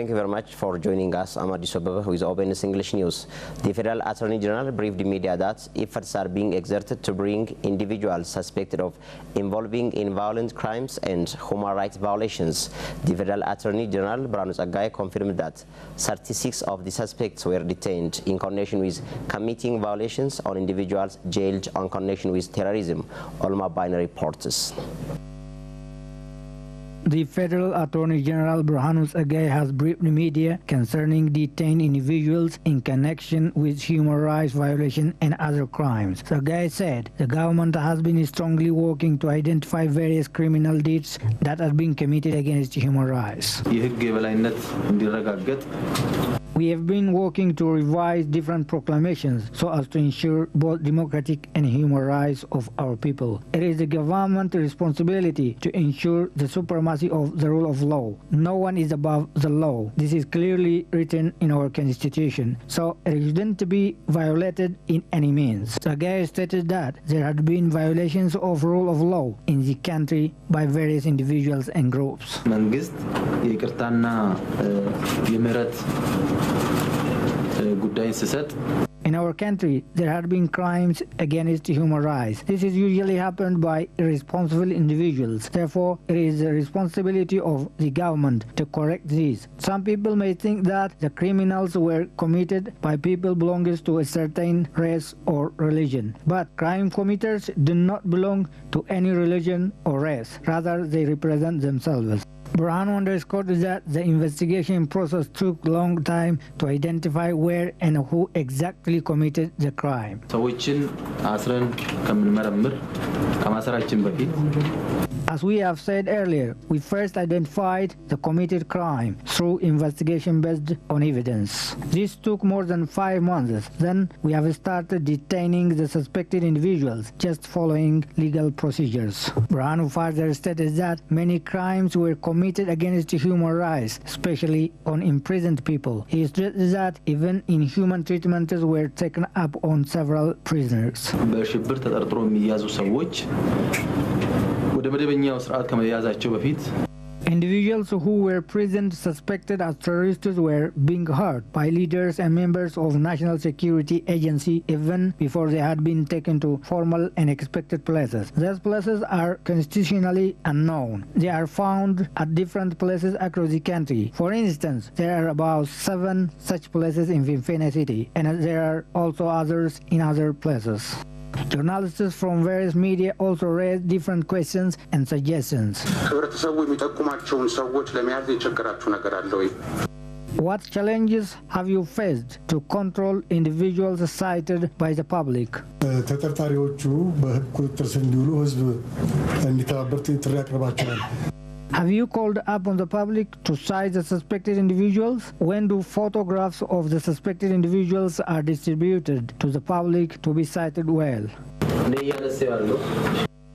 Thank you very much for joining us. I'm Adis Ababa with OBN English News. The Federal Attorney General briefed the media that efforts are being exerted to bring individuals suspected of involving in violent crimes and human rights violations. The Federal Attorney General confirmed that 36 of the suspects were detained in connection with committing violations on individuals jailed on connection with terrorism, Olma Binary reports. The Federal Attorney General Burhanus Agay has briefed the media concerning detained individuals in connection with human rights violation and other crimes. Agay said the government has been strongly working to identify various criminal deeds that have been committed against human rights. We have been working to revise different proclamations so as to ensure both democratic and human rights of our people. It is the government's responsibility to ensure the supremacy of the rule of law. No one is above the law. This is clearly written in our constitution, so it shouldn't be violated in any means. Agay stated that there had been violations of rule of law in the country by various individuals and groups. In our country, there had been crimes against human rights. This is usually happened by irresponsible individuals. Therefore, it is the responsibility of the government to correct this. Some people may think that the criminals were committed by people belonging to a certain race or religion. But crime committers do not belong to any religion or race. Rather, they represent themselves. Burhanu underscored that the investigation process took a long time to identify where and who exactly committed the crime. As we have said earlier, we first identified the committed crime through investigation based on evidence. This took more than 5 months. Then we have started detaining the suspected individuals, just following legal procedures. Burhanu further stated that many crimes were committed against human rights, especially on imprisoned people. He stressed that even inhuman treatments were taken up on several prisoners. Individuals who were present suspected as terrorists were being hurt by leaders and members of National Security Agency even before they had been taken to formal and expected places. Those places are constitutionally unknown. They are found at different places across the country. For instance, there are about 7 such places in Vimpina City, and there are also others in other places. Journalists from various media also raised different questions and suggestions. What challenges have you faced to control individuals cited by the public? Have you called upon the public to cite the suspected individuals? When do photographs of the suspected individuals are distributed to the public to be cited well?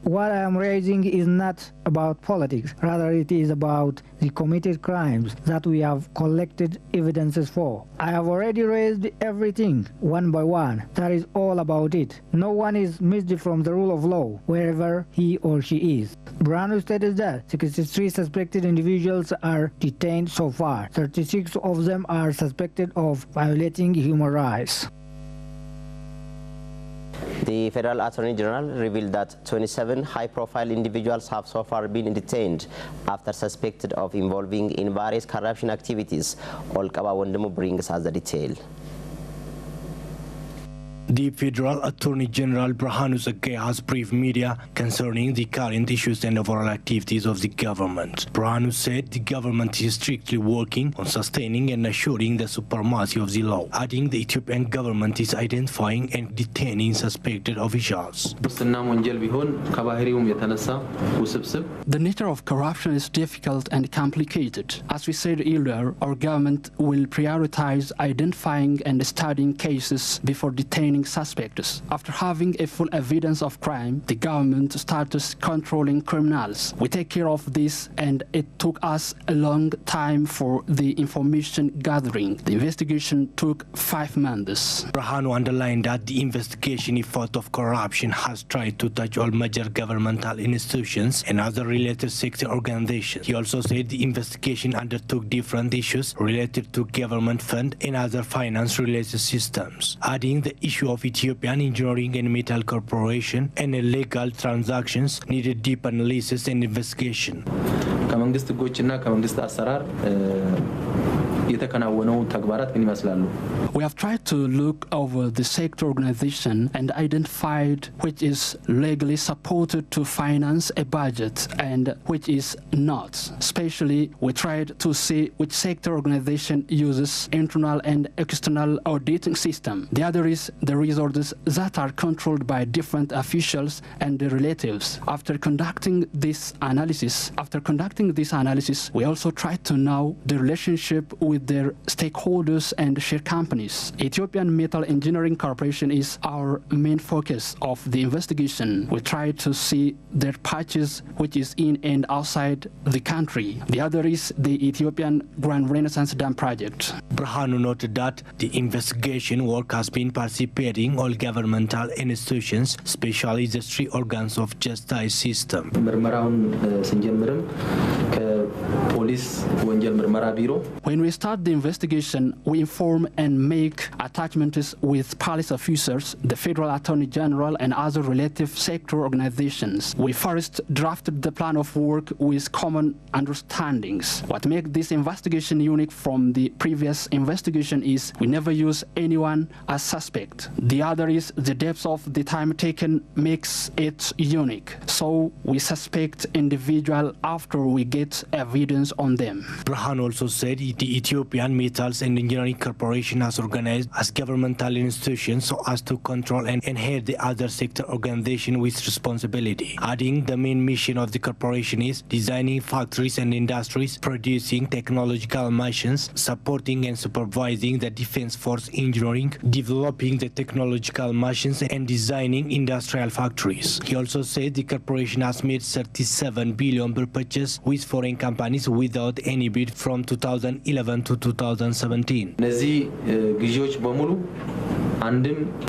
What I am raising is not about politics, rather it is about the committed crimes that we have collected evidences for. I have already raised everything one by one. That is all about it. No one is missed from the rule of law, wherever he or she is. Burhanu stated that 63 suspected individuals are detained so far. 36 of them are suspected of violating human rights. The Federal Attorney General revealed that 27 high-profile individuals have so far been detained after suspected of involving in various corruption activities. Olkaba Wondemu brings us the detail. The Federal Attorney General Burhanus Agay has briefed media concerning the current issues and overall activities of the government. Burhanus said the government is strictly working on sustaining and assuring the supremacy of the law, adding the Ethiopian government is identifying and detaining suspected officials. The nature of corruption is difficult and complicated. As we said earlier, our government will prioritize identifying and studying cases before detaining remaining suspects. After having a full evidence of crime, the government started controlling criminals. We take care of this, and it took us a long time for the information gathering. The investigation took 5 months. Brahanu underlined that the investigation effort of corruption has tried to touch all major governmental institutions and other related sector organizations. He also said the investigation undertook different issues related to government fund and other finance-related systems, adding the issue of Ethiopian Engineering and Metal Corporation and illegal transactions needed deep analysis and investigation. We have tried to look over the sector organization and identified which is legally supported to finance a budget and which is not. Especially, we tried to see which sector organization uses internal and external auditing system. The other is the resources that are controlled by different officials and their relatives. After conducting this analysis, we also tried to know the relationship with their stakeholders and share companies. Ethiopian Metal Engineering Corporation is our main focus of the investigation. We tried to see their patches which is in and outside the country. The other is the Ethiopian Grand Renaissance Dam project. Brahanu noted that the investigation work has been participating all governmental institutions, especially the 3 organs of justice system. When we start the investigation, we inform and make attachments with police officers, the Federal Attorney General, and other relative sector organizations. We first drafted the plan of work with common understandings. What makes this investigation unique from the previous investigation is we never use anyone as suspect. The other is the depth of the time taken makes it unique. So we suspect individual after we get evidence on them. Brahanu also said the Ethiopian Metals and Engineering Corporation has organized as governmental institutions so as to control and head the other sector organization with responsibility, adding the main mission of the corporation is designing factories and industries, producing technological machines, supporting and supervising the defense force engineering, developing the technological machines, and designing industrial factories. He also said the corporation has made 37 billion purchases with foreign companies without any bid from 2011 to 2017.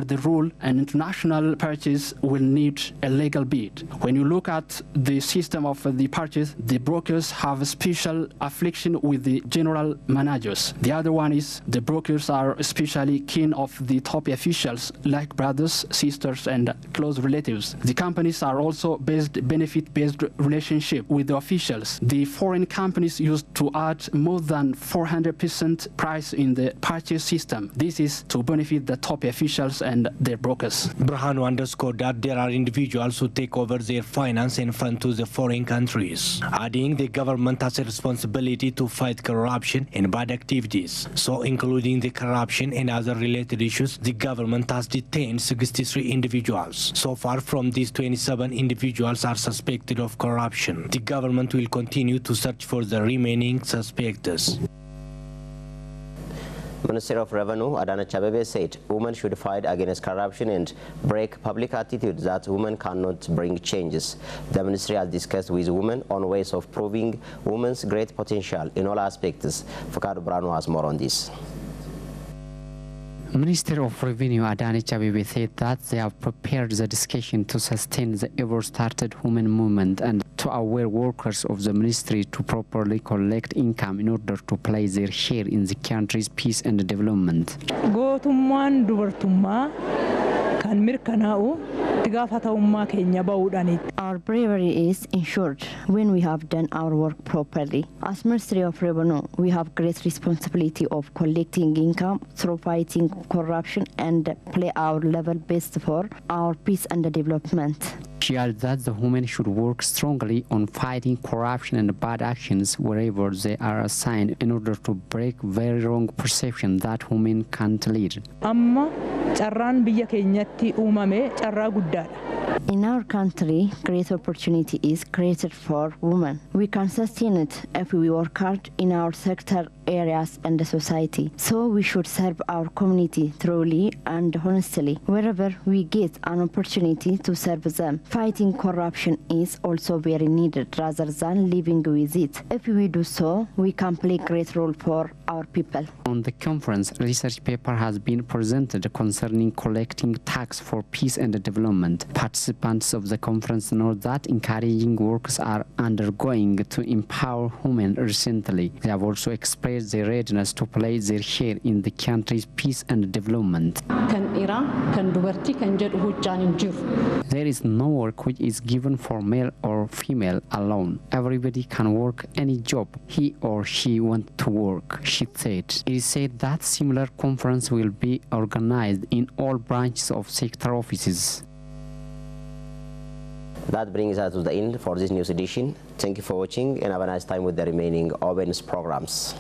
The rule and international purchase will need a legal bid. When you look at the system of the purchase, the brokers have a special affliction with the general managers. The other one is the brokers are especially keen of the top officials like brothers, sisters, and close relatives. The companies are also benefit-based relationship with the officials. The foreign companies used to add more than 400% price in the purchase system. This is to benefit the top officials and their brokers. Brahanu underscored that there are individuals who take over their finance and fund to the foreign countries, adding the government has a responsibility to fight corruption and bad activities. So, including the corruption and other related issues, the government has detained 63 individuals. So far, from these 27 individuals are suspected of corruption. The government will continue to search for the remaining suspects. Minister of Revenue Adanech Abeebe said women should fight against corruption and break public attitude that women cannot bring changes. The ministry has discussed with women on ways of proving women's great potential in all aspects. Fakadu Brano has more on this. Minister of Revenue Adanech Abeebe said that they have prepared the discussion to sustain the ever-started women movement and to aware workers of the ministry to properly collect income in order to play their share in the country's peace and development. Our bravery is ensured when we have done our work properly. As Ministry of Revenue, we have great responsibility of collecting income through fighting corruption and play our level best for our peace and development. She added that the women should work strongly on fighting corruption and bad actions wherever they are assigned in order to break very wrong perception that women can't lead. Amma carraan biyya keenyatti uumame carraa guddaadha. In our country, great opportunity is created for women. We can sustain it if we work hard in our sector, areas, and the society. So we should serve our community truly and honestly. Wherever we get an opportunity to serve them, fighting corruption is also very needed rather than living with it. If we do so, we can play a great role for our people. On the conference, a research paper has been presented concerning collecting tax for peace and development. Participants of the conference know that encouraging works are undergoing to empower women recently. They have also expressed their readiness to play their share in the country's peace and development. There is no work which is given for male or female alone. Everybody can work any job he or she wants to work, she said. It is said that similar conference will be organized in all branches of sector offices. That brings us to the end for this news edition. Thank you for watching and have a nice time with the remaining OBN's programs.